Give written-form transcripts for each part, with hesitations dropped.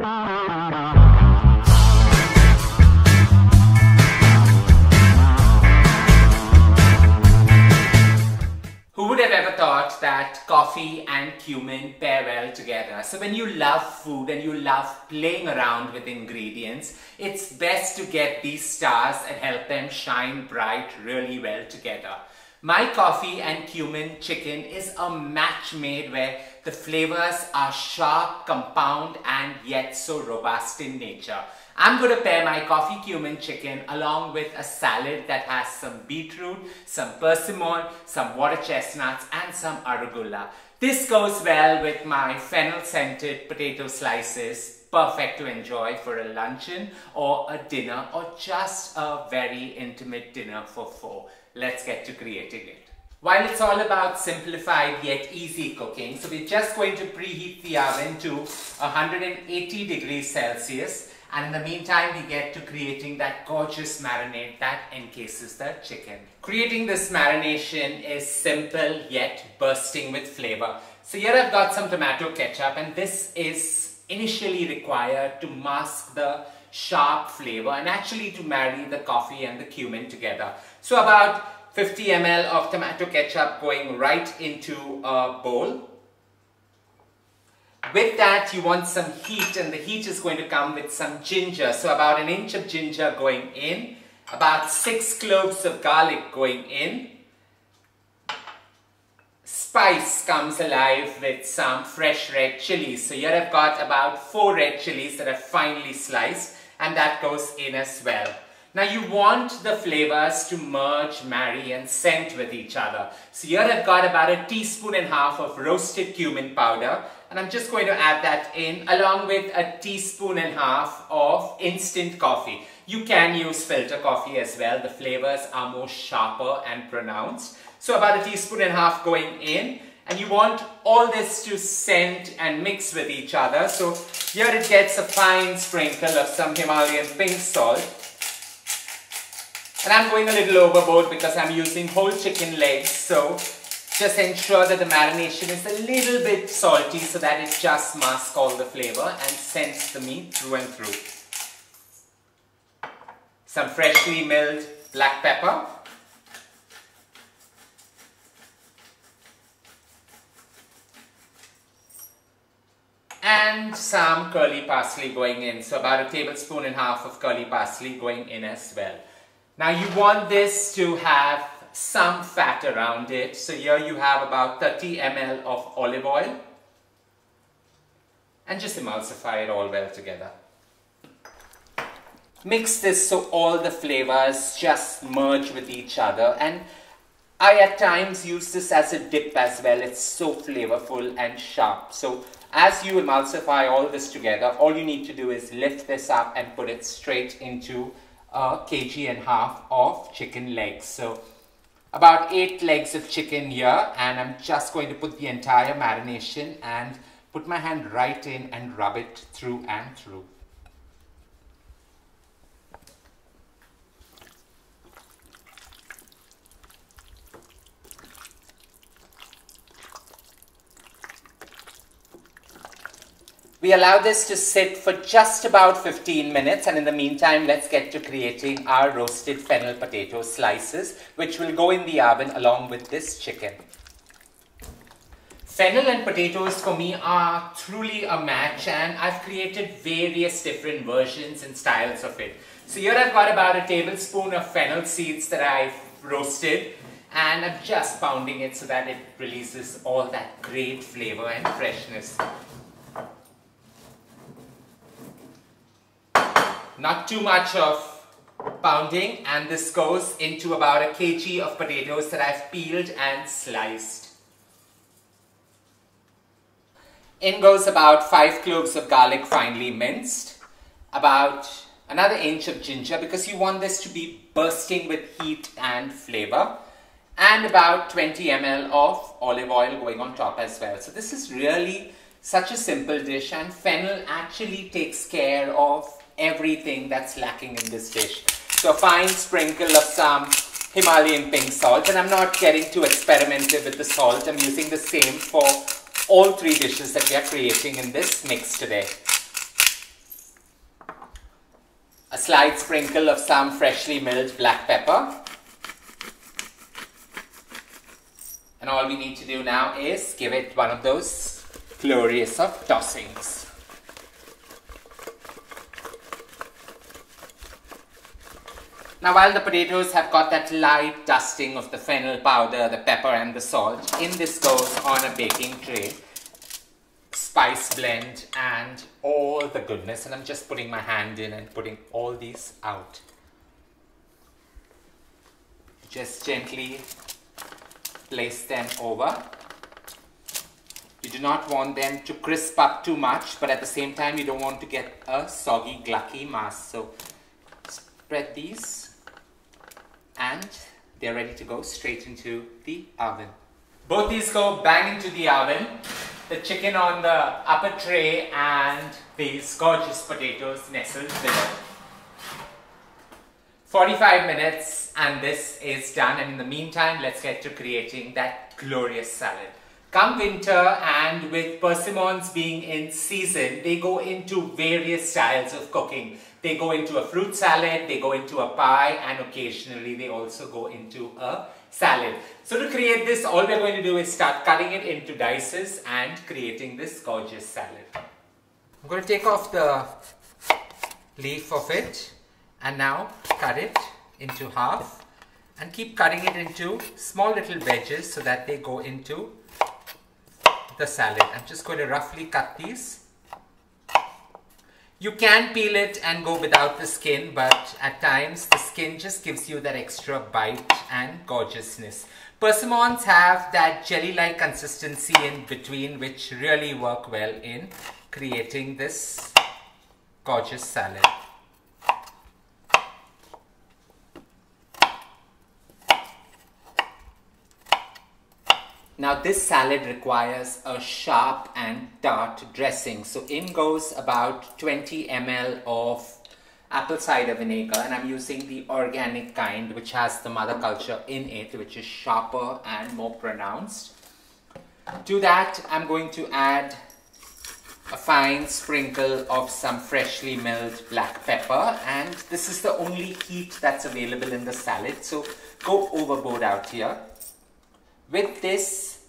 Who would have ever thought that coffee and cumin pair well together? So when you love food and you love playing around with ingredients, it's best to get these stars and help them shine bright really well together. My coffee and cumin chicken is a match made where the flavors are sharp, compound, and yet so robust in nature. I'm going to pair my coffee cumin chicken along with a salad that has some beetroot, some persimmon, some water chestnuts, and some arugula. This goes well with my fennel-scented potato slices, perfect to enjoy for a luncheon or a dinner or just a very intimate dinner for four. Let's get to creating it. While it's all about simplified yet easy cooking, so we're just going to preheat the oven to 180 degrees Celsius. And in the meantime, we get to creating that gorgeous marinade that encases the chicken. Creating this marination is simple yet bursting with flavor. So here I've got some tomato ketchup, and this is initially required to mask the sharp flavor and actually to marry the coffee and the cumin together. So about 50 ml of tomato ketchup going right into a bowl. With that, you want some heat, and the heat is going to come with some ginger. So about an inch of ginger going in, about 6 cloves of garlic going in. Spice comes alive with some fresh red chilies. So here I've got about 4 red chilies that are finely sliced, and that goes in as well. Now you want the flavors to merge, marry, and scent with each other. So here I've got about 1.5 teaspoons of roasted cumin powder, and I'm just going to add that in along with 1.5 teaspoons of instant coffee. You can use filter coffee as well. The flavors are more sharper and pronounced. So about 1.5 teaspoons going in, and you want all this to scent and mix with each other. So here it gets a fine sprinkle of some Himalayan pink salt. And I'm going a little overboard because I'm using whole chicken legs, so just ensure that the marination is a little bit salty so that it just masks all the flavor and scents the meat through and through. Some freshly milled black pepper. And some curly parsley going in, so about 1.5 tablespoons of curly parsley going in as well. Now you want this to have some fat around it. So here you have about 30 ml of olive oil. And just emulsify it all well together. Mix this so all the flavors just merge with each other. And I at times use this as a dip as well. It's so flavorful and sharp. So as you emulsify all this together, all you need to do is lift this up and put it straight into 1.5 kg of chicken legs. So about 8 legs of chicken here, and I'm just going to put the entire marination and put my hand right in and rub it through and through. We allow this to sit for just about 15 minutes, and in the meantime, let's get to creating our roasted fennel potato slices, which will go in the oven along with this chicken. Fennel and potatoes for me are truly a match, and I've created various different versions and styles of it. So here I've got about 1 tablespoon of fennel seeds that I've roasted, and I'm just pounding it so that it releases all that great flavor and freshness. Not too much of pounding, and this goes into about 1 kg of potatoes that I've peeled and sliced. In goes about 5 cloves of garlic finely minced, about another inch of ginger because you want this to be bursting with heat and flavor, and about 20 ml of olive oil going on top as well. So this is really such a simple dish, and fennel actually takes care of everything that's lacking in this dish. So a fine sprinkle of some Himalayan pink salt, and I'm not getting too experimental with the salt. I'm using the same for all 3 dishes that we are creating in this mix today. a slight sprinkle of some freshly milled black pepper. And all we need to do now is give it one of those glorious of tossings. Now while the potatoes have got that light dusting of the fennel powder, the pepper and the salt, in this goes on a baking tray, spice blend and all the goodness. And I'm just putting my hand in and putting all these out. Just gently place them over. You do not want them to crisp up too much, but at the same time you don't want to get a soggy, glucky mass. So spread these and they're ready to go straight into the oven. Both these go bang into the oven. The chicken on the upper tray and these gorgeous potatoes nestled below. 45 minutes and this is done, and in the meantime let's get to creating that glorious salad. Come winter and with persimmons being in season, they go into various styles of cooking. They go into a fruit salad, they go into a pie, and occasionally they also go into a salad. So to create this, all we're going to do is start cutting it into dices and creating this gorgeous salad. I'm going to take off the leaf of it and now cut it into half and keep cutting it into small little wedges so that they go into the salad. I'm just going to roughly cut these. You can peel it and go without the skin, but at times the skin just gives you that extra bite and gorgeousness. Persimmons have that jelly-like consistency in between, which really work well in creating this gorgeous salad. Now this salad requires a sharp and tart dressing. So in goes about 20 ml of apple cider vinegar, and I'm using the organic kind which has the mother culture in it, which is sharper and more pronounced. To that I'm going to add a fine sprinkle of some freshly milled black pepper, and this is the only heat that's available in the salad, so go overboard out here. With this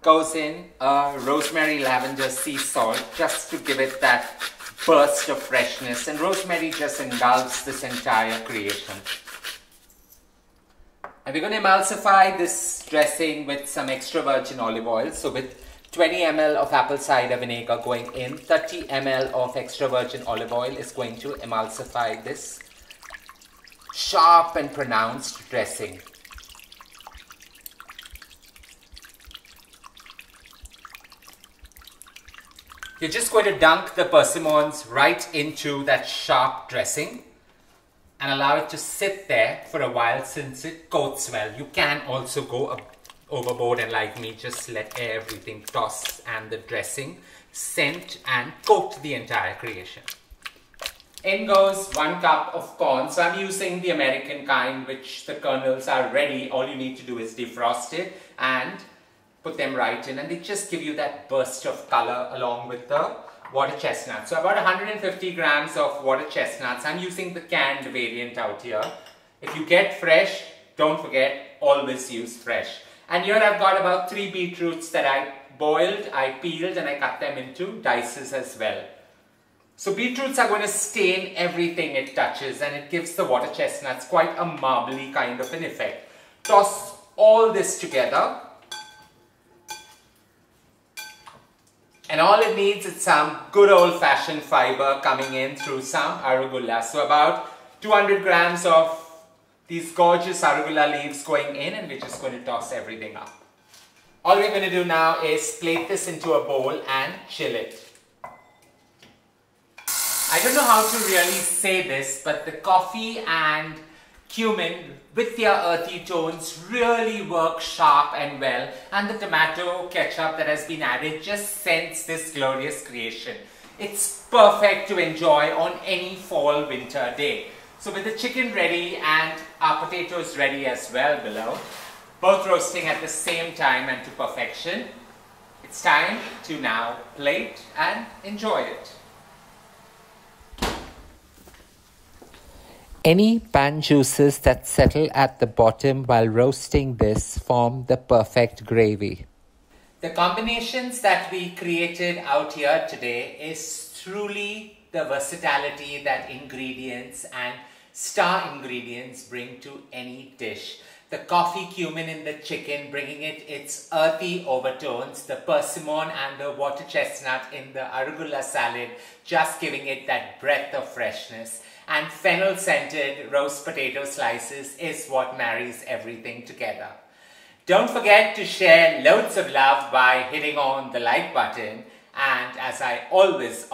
goes in a rosemary lavender sea salt just to give it that burst of freshness, and rosemary just engulfs this entire creation. And we're going to emulsify this dressing with some extra virgin olive oil. So with 20 ml of apple cider vinegar going in, 30 ml of extra virgin olive oil is going to emulsify this sharp and pronounced dressing. You're just going to dunk the persimmons right into that sharp dressing and allow it to sit there for a while since it coats well. You can also go overboard and, like me, just let everything toss and the dressing scent and coat the entire creation. In goes 1 cup of corn. So I'm using the American kind, which the kernels are ready. All you need to do is defrost it and put them right in, and they just give you that burst of color along with the water chestnut. So about 150 grams of water chestnuts. I'm using the canned variant out here. If you get fresh, don't forget, always use fresh. And here I've got about 3 beetroots that I boiled, I peeled, and I cut them into dices as well. So beetroots are going to stain everything it touches, and it gives the water chestnuts quite a marbly kind of an effect. Toss all this together. And all it needs is some good old-fashioned fiber coming in through some arugula. So about 200 grams of these gorgeous arugula leaves going in, and we're just going to toss everything up. All we're going to do now is plate this into a bowl and chill it. I don't know how to really say this, but the coffee and cumin with their earthy tones really work sharp and well, and the tomato ketchup that has been added just scents this glorious creation. It's perfect to enjoy on any fall winter day. So with the chicken ready and our potatoes ready as well below, both roasting at the same time and to perfection, it's time to now plate and enjoy it. Any pan juices that settle at the bottom while roasting this form the perfect gravy. The combinations that we created out here today is truly the versatility that ingredients and star ingredients bring to any dish. The coffee cumin in the chicken, bringing it its earthy overtones. The persimmon and the water chestnut in the arugula salad, just giving it that breath of freshness. And fennel-scented roast potato slices is what marries everything together. Don't forget to share loads of love by hitting on the like button. And as I always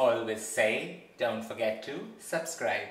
say, don't forget to subscribe.